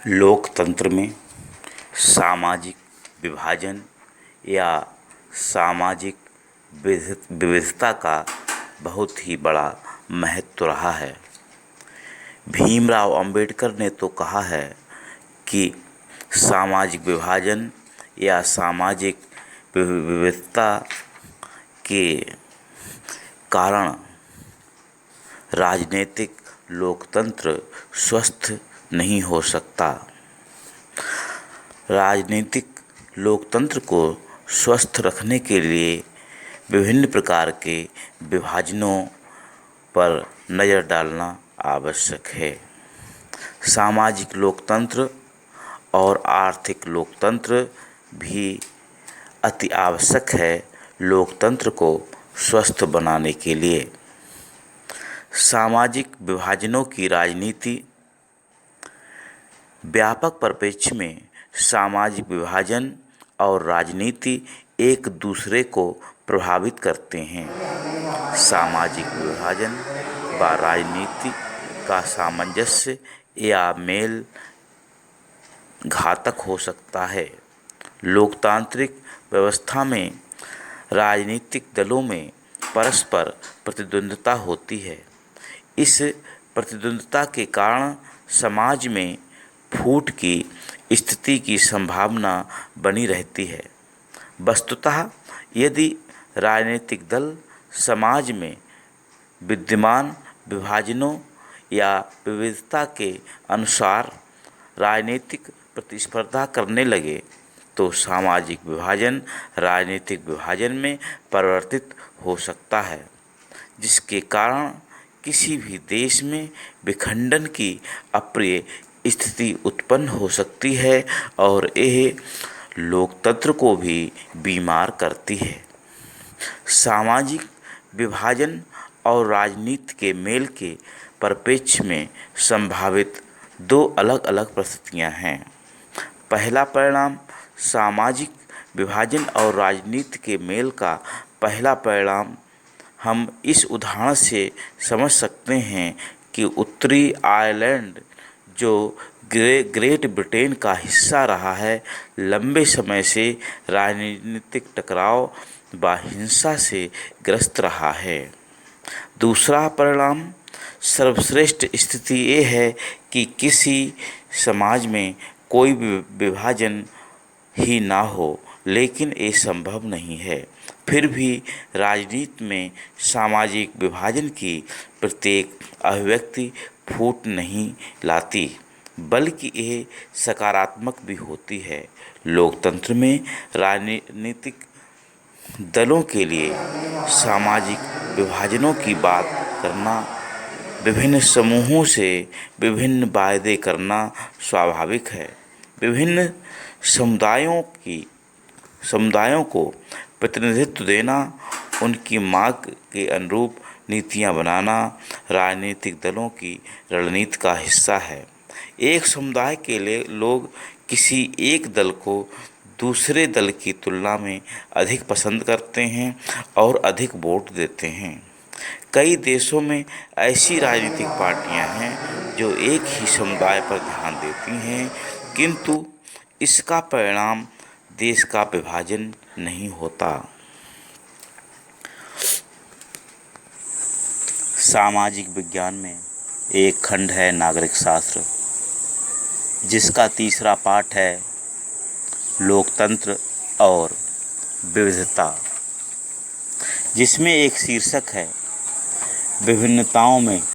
लोकतंत्र में सामाजिक विभाजन या सामाजिक विविधता का बहुत ही बड़ा महत्व रहा है। भीमराव अंबेडकर ने तो कहा है कि सामाजिक विभाजन या सामाजिक विविधता के कारण राजनीतिक लोकतंत्र स्वस्थ नहीं हो सकता। राजनीतिक लोकतंत्र को स्वस्थ रखने के लिए विभिन्न प्रकार के विभाजनों पर नज़र डालना आवश्यक है। सामाजिक लोकतंत्र और आर्थिक लोकतंत्र भी अति आवश्यक है लोकतंत्र को स्वस्थ बनाने के लिए। सामाजिक विभाजनों की राजनीति व्यापक परिप्रेक्ष्य में सामाजिक विभाजन और राजनीति एक दूसरे को प्रभावित करते हैं। सामाजिक विभाजन व राजनीति का सामंजस्य या मेल घातक हो सकता है। लोकतांत्रिक व्यवस्था में राजनीतिक दलों में परस्पर प्रतिद्वंद्विता होती है। इस प्रतिद्वंद्विता के कारण समाज में फूट की स्थिति की संभावना बनी रहती है। वस्तुतः यदि राजनीतिक दल समाज में विद्यमान विभाजनों या विविधता के अनुसार राजनीतिक प्रतिस्पर्धा करने लगे तो सामाजिक विभाजन राजनीतिक विभाजन में परिवर्तित हो सकता है, जिसके कारण किसी भी देश में विखंडन की अप्रिय स्थिति उत्पन्न हो सकती है और यह लोकतंत्र को भी बीमार करती है। सामाजिक विभाजन और राजनीति के मेल के परिप्रेक्ष्य में संभावित दो अलग अलग परिस्थितियां हैं। पहला परिणाम सामाजिक विभाजन और राजनीति के मेल का पहला परिणाम हम इस उदाहरण से समझ सकते हैं कि उत्तरी आयरलैंड जो ग्रेट ब्रिटेन का हिस्सा रहा है, लंबे समय से राजनीतिक टकराव व हिंसा से ग्रस्त रहा है। दूसरा परिणाम सर्वश्रेष्ठ स्थिति ये है कि किसी समाज में कोई विभाजन ही ना हो, लेकिन ये संभव नहीं है। फिर भी राजनीति में सामाजिक विभाजन की प्रत्येक अभिव्यक्ति फूट नहीं लाती, बल्कि यह सकारात्मक भी होती है। लोकतंत्र में राजनीतिक दलों के लिए सामाजिक विभाजनों की बात करना, विभिन्न समूहों से विभिन्न वायदे करना स्वाभाविक है। विभिन्न समुदायों को प्रतिनिधित्व देना, उनकी मांग के अनुरूप नीतियां बनाना राजनीतिक दलों की रणनीति का हिस्सा है। एक समुदाय के लिए लोग किसी एक दल को दूसरे दल की तुलना में अधिक पसंद करते हैं और अधिक वोट देते हैं। कई देशों में ऐसी राजनीतिक पार्टियां हैं जो एक ही समुदाय पर ध्यान देती हैं, किंतु इसका परिणाम देश का विभाजन नहीं होता। सामाजिक विज्ञान में एक खंड है नागरिक शास्त्र, जिसका तीसरा पाठ है लोकतंत्र और विविधता, जिसमें एक शीर्षक है विभिन्नताओं में